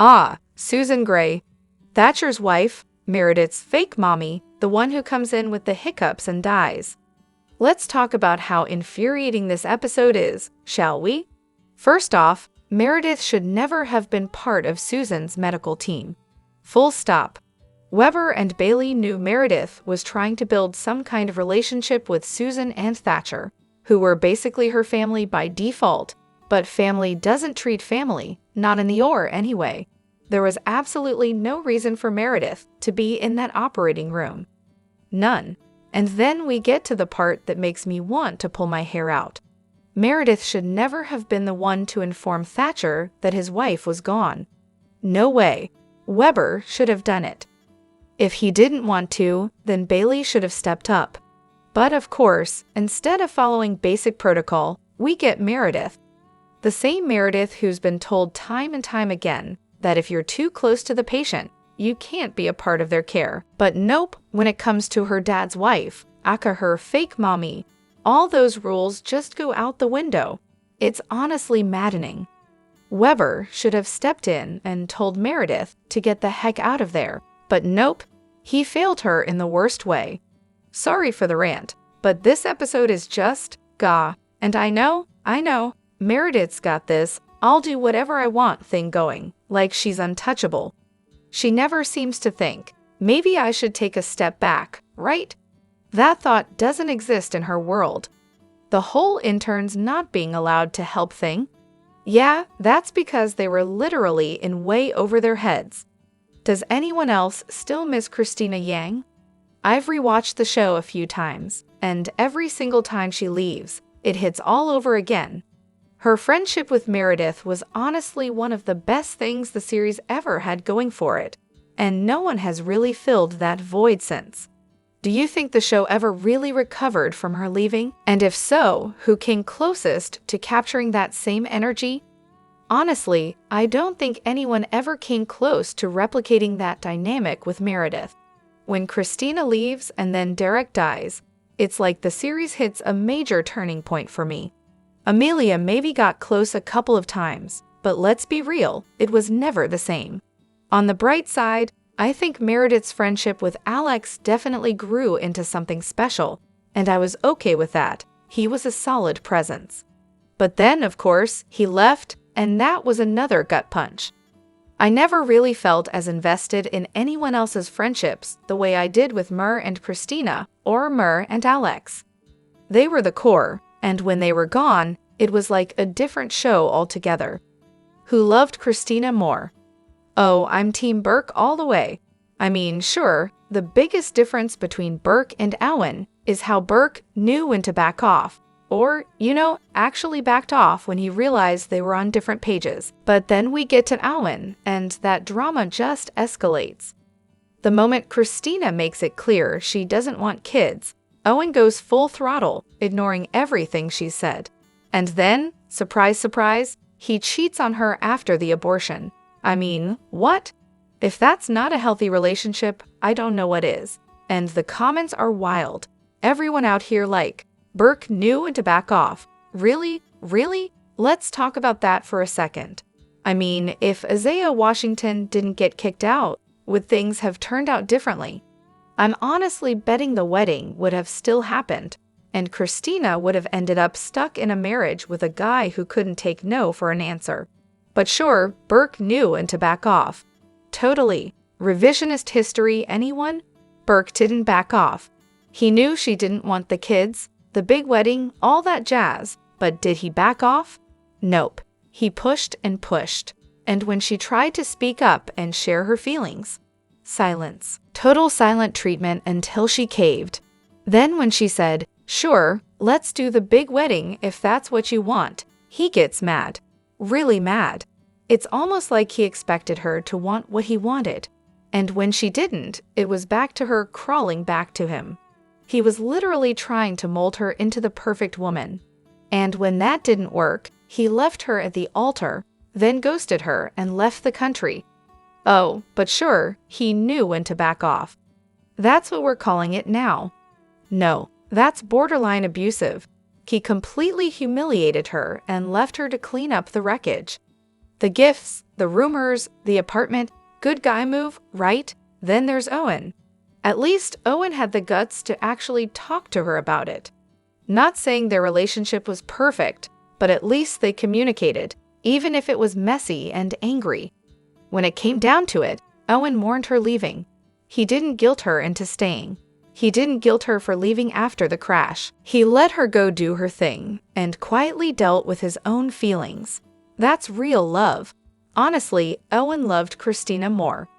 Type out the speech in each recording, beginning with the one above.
Ah, Susan Gray, Thatcher's wife, Meredith's fake mommy, the one who comes in with the hiccups and dies. Let's talk about how infuriating this episode is, shall we? First off, Meredith should never have been part of Susan's medical team. Full stop. Weber and Bailey knew Meredith was trying to build some kind of relationship with Susan and Thatcher, who were basically her family by default, but family doesn't treat family, not in the OR anyway. There was absolutely no reason for Meredith to be in that operating room. None. And then we get to the part that makes me want to pull my hair out. Meredith should never have been the one to inform Thatcher that his wife was gone. No way. Weber should have done it. If he didn't want to, then Bailey should have stepped up. But of course, instead of following basic protocol, we get Meredith. The same Meredith who's been told time and time again that if you're too close to the patient, you can't be a part of their care. But nope, when it comes to her dad's wife, aka her fake mommy, all those rules just go out the window. It's honestly maddening. Weber should have stepped in and told Meredith to get the heck out of there. But nope, he failed her in the worst way. Sorry for the rant, but this episode is just gah. And I know, Meredith's got this I'll do whatever I want thing going, like she's untouchable. She never seems to think, maybe I should take a step back, right? That thought doesn't exist in her world. The whole interns not being allowed to help thing? Yeah, that's because they were literally in way over their heads. Does anyone else still miss Christina Yang? I've rewatched the show a few times, and every single time she leaves, it hits all over again. Her friendship with Meredith was honestly one of the best things the series ever had going for it, and no one has really filled that void since. Do you think the show ever really recovered from her leaving? And if so, who came closest to capturing that same energy? Honestly, I don't think anyone ever came close to replicating that dynamic with Meredith. When Christina leaves and then Derek dies, it's like the series hits a major turning point for me. Amelia maybe got close a couple of times, but let's be real, it was never the same. On the bright side, I think Meredith's friendship with Alex definitely grew into something special, and I was okay with that. He was a solid presence. But then, of course, he left, and that was another gut punch. I never really felt as invested in anyone else's friendships the way I did with Mur and Christina, or Mur and Alex. They were the core, and when they were gone, it was like a different show altogether. Who loved Christina more? Oh, I'm Team Burke all the way. I mean, sure, the biggest difference between Burke and Owen is how Burke knew when to back off, or, actually backed off when he realized they were on different pages. But then we get to Owen, and that drama just escalates. The moment Christina makes it clear she doesn't want kids, Owen goes full throttle, ignoring everything she said. And then, surprise, surprise, he cheats on her after the abortion. I mean, what? If that's not a healthy relationship, I don't know what is. And the comments are wild. Everyone out here like, Burke knew when to back off. Really? Really? Let's talk about that for a second. I mean, if Isaiah Washington didn't get kicked out, would things have turned out differently? I'm honestly betting the wedding would have still happened, and Christina would have ended up stuck in a marriage with a guy who couldn't take no for an answer. But sure, Burke knew when to back off. Totally. Revisionist history, anyone? Burke didn't back off. He knew she didn't want the kids, the big wedding, all that jazz, but did he back off? Nope. He pushed and pushed. And when she tried to speak up and share her feelings, silence. Total silent treatment until she caved. Then when she said, sure, let's do the big wedding if that's what you want, he gets mad. Really mad. It's almost like he expected her to want what he wanted. And when she didn't, it was back to her crawling back to him. He was literally trying to mold her into the perfect woman. And when that didn't work, he left her at the altar, then ghosted her and left the country. Oh, but sure, he knew when to back off. That's what we're calling it now. No, that's borderline abusive. He completely humiliated her and left her to clean up the wreckage. The gifts, the rumors, the apartment, good guy move, right? Then there's Owen. At least Owen had the guts to actually talk to her about it. Not saying their relationship was perfect, but at least they communicated, even if it was messy and angry. When it came down to it, Owen mourned her leaving. He didn't guilt her into staying. He didn't guilt her for leaving after the crash. He let her go do her thing and quietly dealt with his own feelings. That's real love. Honestly, Owen loved Christina more.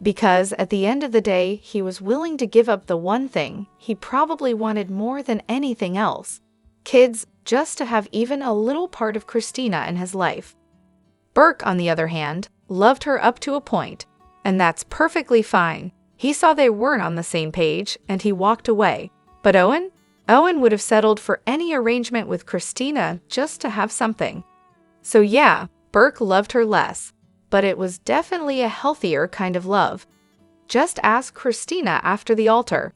Because at the end of the day, he was willing to give up the one thing he probably wanted more than anything else. Kids, just to have even a little part of Christina in his life. Burke, on the other hand, loved her up to a point, and that's perfectly fine. He saw they weren't on the same page, and he walked away. But Owen? Owen would have settled for any arrangement with Christina just to have something. So yeah, Burke loved her less, but it was definitely a healthier kind of love. Just ask Christina after the altar.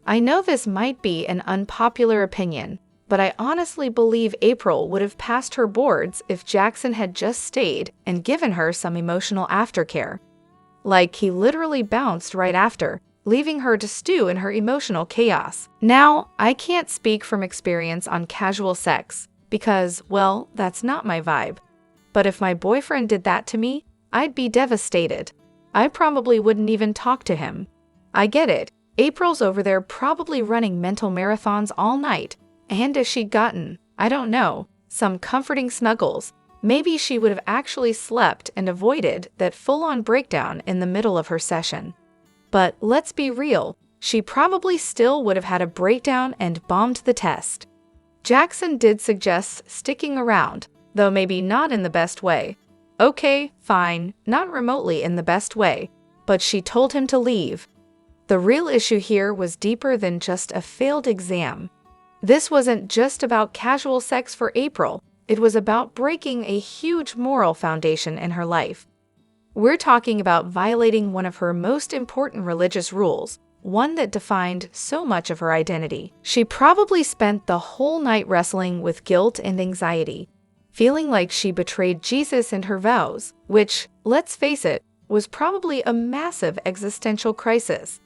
I know this might be an unpopular opinion, but I honestly believe April would have passed her boards if Jackson had just stayed and given her some emotional aftercare. Like he literally bounced right after, leaving her to stew in her emotional chaos. Now, I can't speak from experience on casual sex because, well, that's not my vibe. But if my boyfriend did that to me, I'd be devastated. I probably wouldn't even talk to him. I get it. April's over there probably running mental marathons all night. And if she'd gotten, I don't know, some comforting snuggles, maybe she would have actually slept and avoided that full-on breakdown in the middle of her session. But let's be real, she probably still would have had a breakdown and bombed the test. Jackson did suggest sticking around, though maybe not in the best way. Okay, fine, not remotely in the best way, but she told him to leave. The real issue here was deeper than just a failed exam. This wasn't just about casual sex for April. It was about breaking a huge moral foundation in her life. We're talking about violating one of her most important religious rules, one that defined so much of her identity. She probably spent the whole night wrestling with guilt and anxiety, feeling like she betrayed Jesus and her vows, which, let's face it, was probably a massive existential crisis.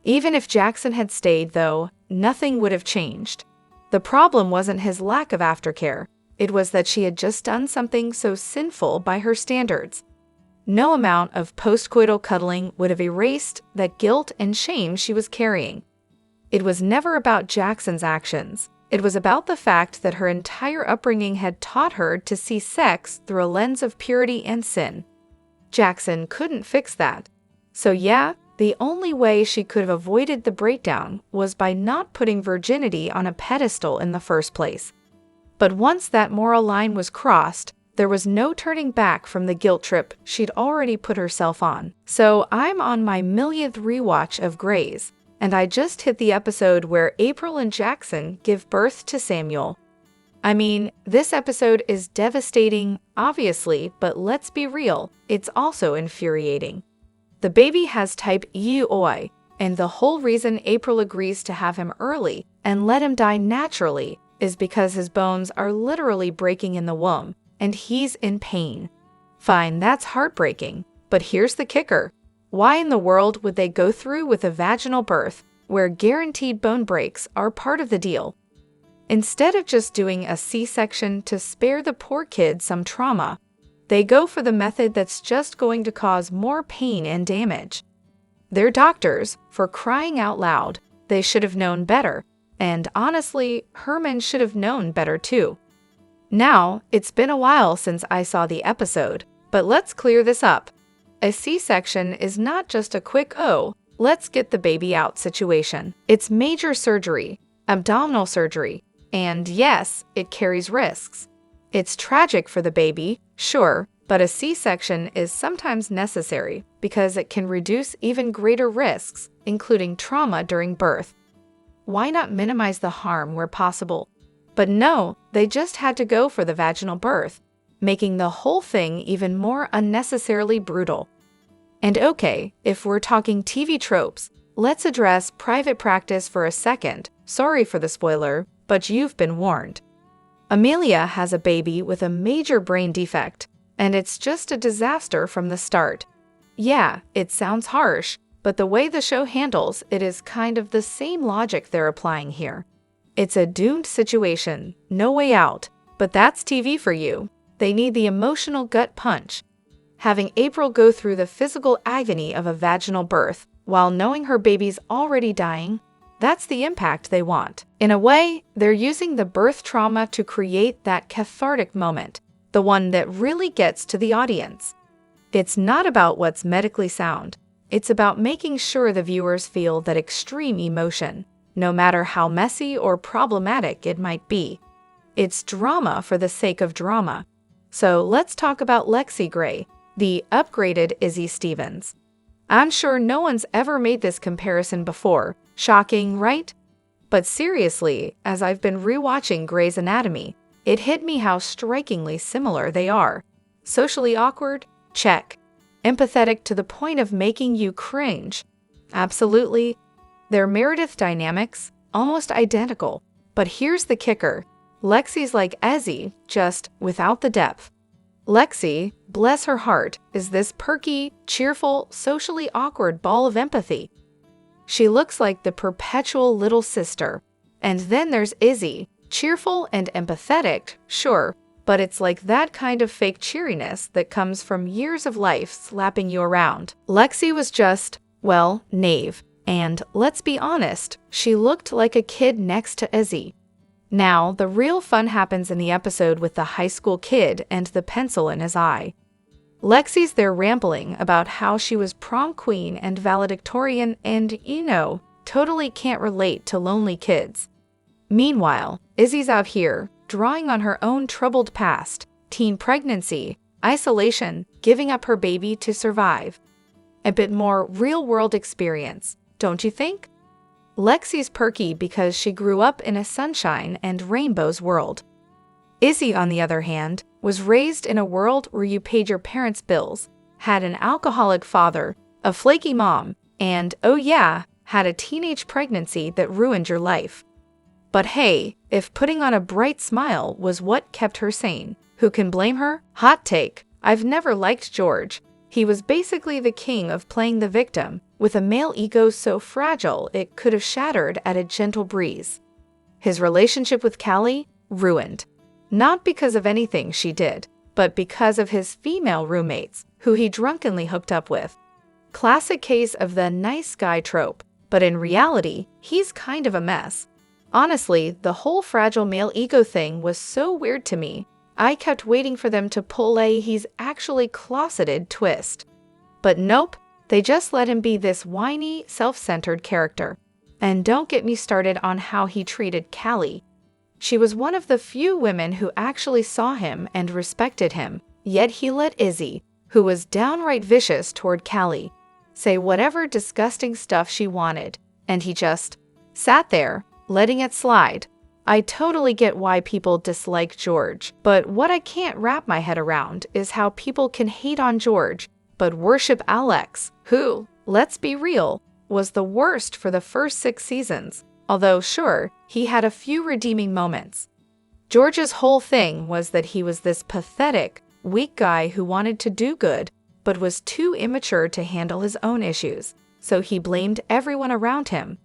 Even if Jackson had stayed, though, nothing would have changed. The problem wasn't his lack of aftercare. It was that she had just done something so sinful by her standards. No amount of postcoital cuddling would have erased that guilt and shame she was carrying. It was never about Jackson's actions. It was about the fact that her entire upbringing had taught her to see sex through a lens of purity and sin. Jackson couldn't fix that. So yeah, the only way she could have avoided the breakdown was by not putting virginity on a pedestal in the first place. But once that moral line was crossed, there was no turning back from the guilt trip she'd already put herself on. So I'm on my millionth rewatch of Grey's, and I just hit the episode where April and Jackson give birth to Samuel. I mean, this episode is devastating, obviously, but let's be real, it's also infuriating. The baby has type EOI, and the whole reason April agrees to have him early and let him die naturally is because his bones are literally breaking in the womb, and he's in pain. Fine, that's heartbreaking, but here's the kicker. Why in the world would they go through with a vaginal birth where guaranteed bone breaks are part of the deal? Instead of just doing a C-section to spare the poor kid some trauma, they go for the method that's just going to cause more pain and damage. They're doctors, for crying out loud. They should have known better. And honestly, Herman should have known better too. Now, it's been a while since I saw the episode, but let's clear this up. A C-section is not just a quick, oh, let's get the baby out situation. It's major surgery, abdominal surgery, and yes, it carries risks. It's tragic for the baby, sure, but a C-section is sometimes necessary because it can reduce even greater risks, including trauma during birth. Why not minimize the harm where possible? But no, they just had to go for the vaginal birth, making the whole thing even more unnecessarily brutal. And okay, if we're talking TV tropes, let's address private practice for a second. Sorry for the spoiler, but you've been warned. Amelia has a baby with a major brain defect, and it's just a disaster from the start. Yeah, it sounds harsh, but the way the show handles it is kind of the same logic they're applying here. It's a doomed situation, no way out, but that's TV for you. They need the emotional gut punch. Having April go through the physical agony of a vaginal birth while knowing her baby's already dying, that's the impact they want. In a way, they're using the birth trauma to create that cathartic moment, the one that really gets to the audience. It's not about what's medically sound. It's about making sure the viewers feel that extreme emotion, no matter how messy or problematic it might be. It's drama for the sake of drama. So let's talk about Lexi Gray, the upgraded Izzy Stevens. I'm sure no one's ever made this comparison before. Shocking, right? But seriously, as I've been rewatching Grey's Anatomy, it hit me how strikingly similar they are. Socially awkward? Check. Empathetic to the point of making you cringe? Absolutely. Their Meredith dynamics? Almost identical. But here's the kicker. Lexi's like Izzy, just without the depth. Lexi, bless her heart, is this perky, cheerful, socially awkward ball of empathy. She looks like the perpetual little sister. And then there's Izzy, cheerful and empathetic, sure, but it's like that kind of fake cheeriness that comes from years of life slapping you around. Lexi was just, well, naive. And let's be honest, she looked like a kid next to Izzy. Now, the real fun happens in the episode with the high school kid and the pencil in his eye. Lexi's there rambling about how she was prom queen and valedictorian and, totally can't relate to lonely kids. Meanwhile, Izzy's out here, drawing on her own troubled past, teen pregnancy, isolation, giving up her baby to survive. A bit more real-world experience, don't you think? Lexi's perky because she grew up in a sunshine and rainbows world. Izzy, on the other hand, was raised in a world where you paid your parents' bills, had an alcoholic father, a flaky mom, and, oh yeah, had a teenage pregnancy that ruined your life. But hey, if putting on a bright smile was what kept her sane, who can blame her? Hot take, I've never liked George. He was basically the king of playing the victim, with a male ego so fragile it could have shattered at a gentle breeze. His relationship with Callie? Ruined. Not because of anything she did, but because of his female roommates, who he drunkenly hooked up with. Classic case of the nice guy trope, but in reality, he's kind of a mess. Honestly, the whole fragile male ego thing was so weird to me. I kept waiting for them to pull a he's actually closeted twist. But nope, they just let him be this whiny, self-centered character. And don't get me started on how he treated Callie. She was one of the few women who actually saw him and respected him, yet he let Izzy, who was downright vicious toward Callie, say whatever disgusting stuff she wanted, and he just sat there, letting it slide. I totally get why people dislike George, but what I can't wrap my head around is how people can hate on George, but worship Alex, who, let's be real, was the worst for the first 6 seasons, although sure, he had a few redeeming moments. George's whole thing was that he was this pathetic, weak guy who wanted to do good, but was too immature to handle his own issues, so he blamed everyone around him.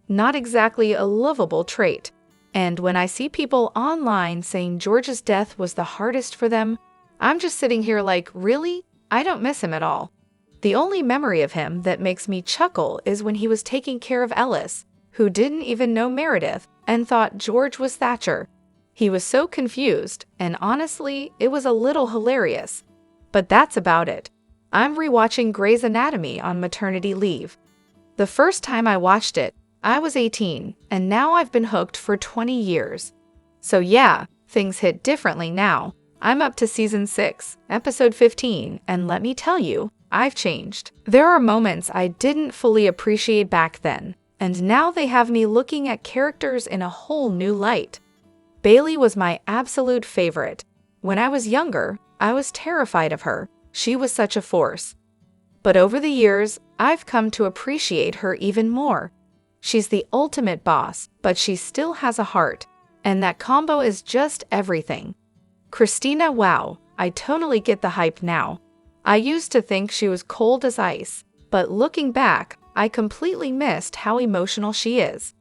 Not exactly a lovable trait. And when I see people online saying George's death was the hardest for them, I'm just sitting here like, really? I don't miss him at all. The only memory of him that makes me chuckle is when he was taking care of Ellis, who didn't even know Meredith and thought George was Thatcher. He was so confused, and honestly, it was a little hilarious. But that's about it. I'm rewatching Grey's Anatomy on maternity leave. The first time I watched it, I was 18, and now I've been hooked for 20 years. So yeah, things hit differently now. I'm up to season 6, episode 15, and let me tell you, I've changed. There are moments I didn't fully appreciate back then, and now they have me looking at characters in a whole new light. Bailey was my absolute favorite. When I was younger, I was terrified of her. She was such a force. But over the years, I've come to appreciate her even more. She's the ultimate boss, but she still has a heart, and that combo is just everything. Christina, wow, I totally get the hype now. I used to think she was cold as ice, but looking back, I completely missed how emotional she is.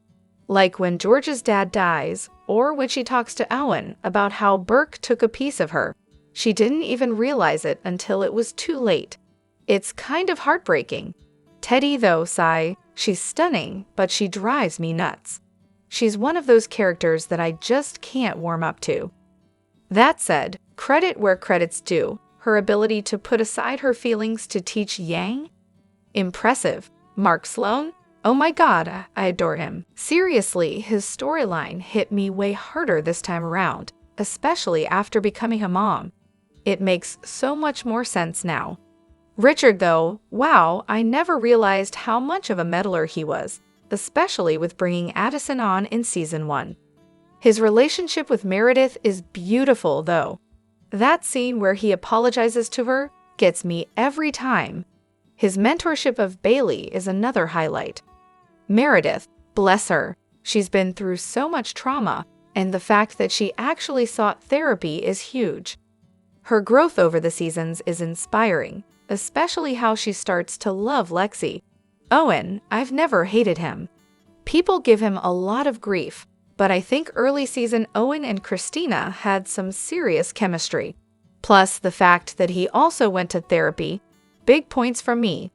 Like when George's dad dies, or when she talks to Owen about how Burke took a piece of her. She didn't even realize it until it was too late. It's kind of heartbreaking. Teddy, though, sigh, she's stunning, but she drives me nuts. She's one of those characters that I just can't warm up to. That said, credit where credit's due. Her ability to put aside her feelings to teach Yang? Impressive. Mark Sloan? Oh my god, I adore him. Seriously, his storyline hit me way harder this time around, especially after becoming a mom. It makes so much more sense now. Richard, though, wow, I never realized how much of a meddler he was, especially with bringing Addison on in season 1. His relationship with Meredith is beautiful, though. That scene where he apologizes to her gets me every time. His mentorship of Bailey is another highlight. Meredith, bless her, she's been through so much trauma, and the fact that she actually sought therapy is huge. Her growth over the seasons is inspiring, especially how she starts to love Lexi. Owen, I've never hated him. People give him a lot of grief, but I think early season Owen and Christina had some serious chemistry. Plus the fact that he also went to therapy, big points from me.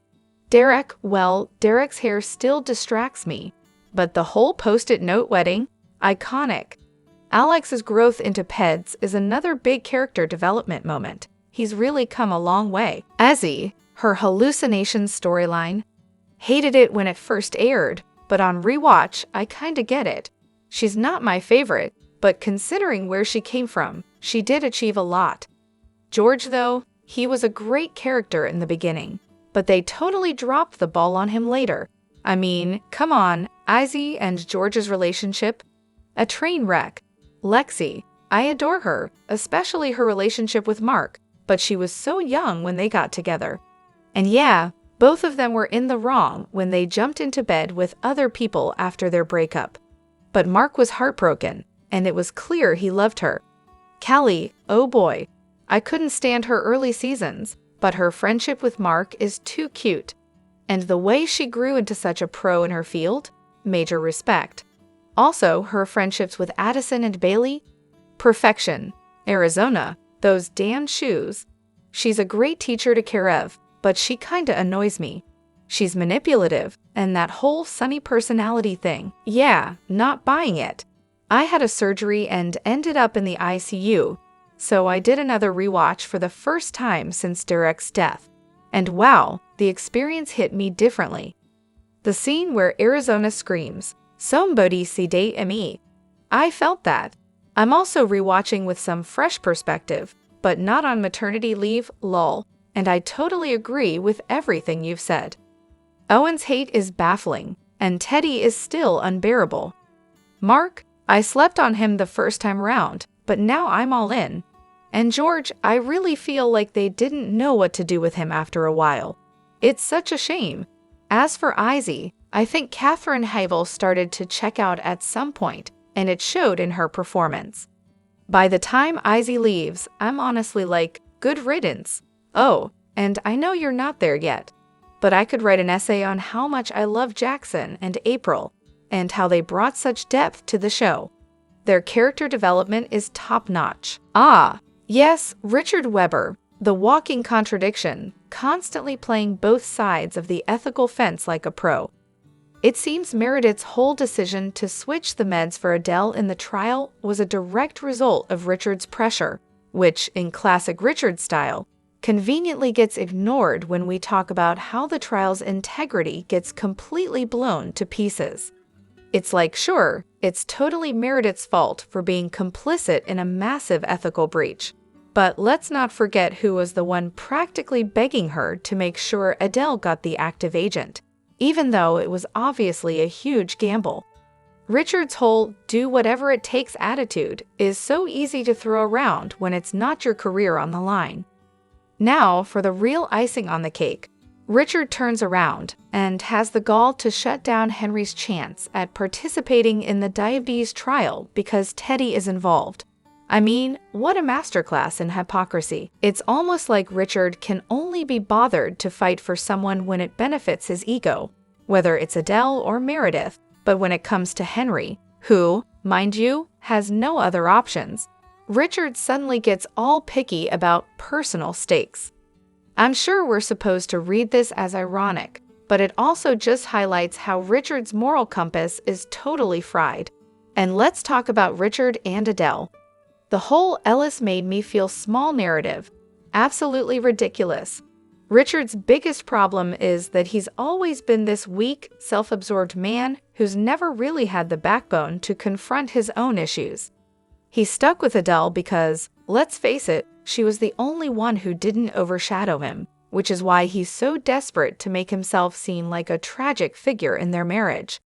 Derek, well, Derek's hair still distracts me, but the whole post-it note wedding, iconic. Alex's growth into Peds is another big character development moment. He's really come a long way. Ezzy, her hallucinations storyline. Hated it when it first aired, but on rewatch, I kinda get it. She's not my favorite, but considering where she came from, she did achieve a lot. George, though, he was a great character in the beginning, but they totally dropped the ball on him later. I mean, come on, Izzy and George's relationship? A train wreck. Lexi, I adore her, especially her relationship with Mark, but she was so young when they got together. And yeah, both of them were in the wrong when they jumped into bed with other people after their breakup. But Mark was heartbroken, and it was clear he loved her. Callie, oh boy, I couldn't stand her early seasons, but her friendship with Mark is too cute. And the way she grew into such a pro in her field, major respect. Also, her friendships with Addison and Bailey, perfection. Arizona, those damn shoes. She's a great teacher to care of, but she kinda annoys me. She's manipulative, and that whole sunny personality thing, yeah, not buying it. I had a surgery and ended up in the ICU, so I did another rewatch for the first time since Derek's death. And wow, the experience hit me differently. The scene where Arizona screams, "Somebody see date me." I felt that. I'm also rewatching with some fresh perspective, but not on maternity leave, lol, and I totally agree with everything you've said. Owen's hate is baffling, and Teddy is still unbearable. Mark, I slept on him the first time around, but now I'm all in. And George, I really feel like they didn't know what to do with him after a while. It's such a shame. As for Izzy, I think Katherine Heigl started to check out at some point, and it showed in her performance. By the time Izzy leaves, I'm honestly like, good riddance. Oh, and I know you're not there yet, but I could write an essay on how much I love Jackson and April, and how they brought such depth to the show. Their character development is top-notch. Ah, yes, Richard Webber, the walking contradiction, constantly playing both sides of the ethical fence like a pro. It seems Meredith's whole decision to switch the meds for Adele in the trial was a direct result of Richard's pressure, which, in classic Richard style, conveniently gets ignored when we talk about how the trial's integrity gets completely blown to pieces. It's like, sure, it's totally Meredith's fault for being complicit in a massive ethical breach, but let's not forget who was the one practically begging her to make sure Adele got the active agent, even though it was obviously a huge gamble. Richard's whole do whatever it takes attitude is so easy to throw around when it's not your career on the line. Now, for the real icing on the cake, Richard turns around and has the gall to shut down Henry's chance at participating in the diabetes trial because Teddy is involved. I mean, what a masterclass in hypocrisy. It's almost like Richard can only be bothered to fight for someone when it benefits his ego, whether it's Adele or Meredith. But when it comes to Henry, who, mind you, has no other options, Richard suddenly gets all picky about personal stakes. I'm sure we're supposed to read this as ironic, but it also just highlights how Richard's moral compass is totally fried. And let's talk about Richard and Adele. The whole Ellis made me feel small narrative. Absolutely ridiculous. Richard's biggest problem is that he's always been this weak, self-absorbed man who's never really had the backbone to confront his own issues. He's stuck with Adele because, let's face it, she was the only one who didn't overshadow him, which is why he's so desperate to make himself seem like a tragic figure in their marriage.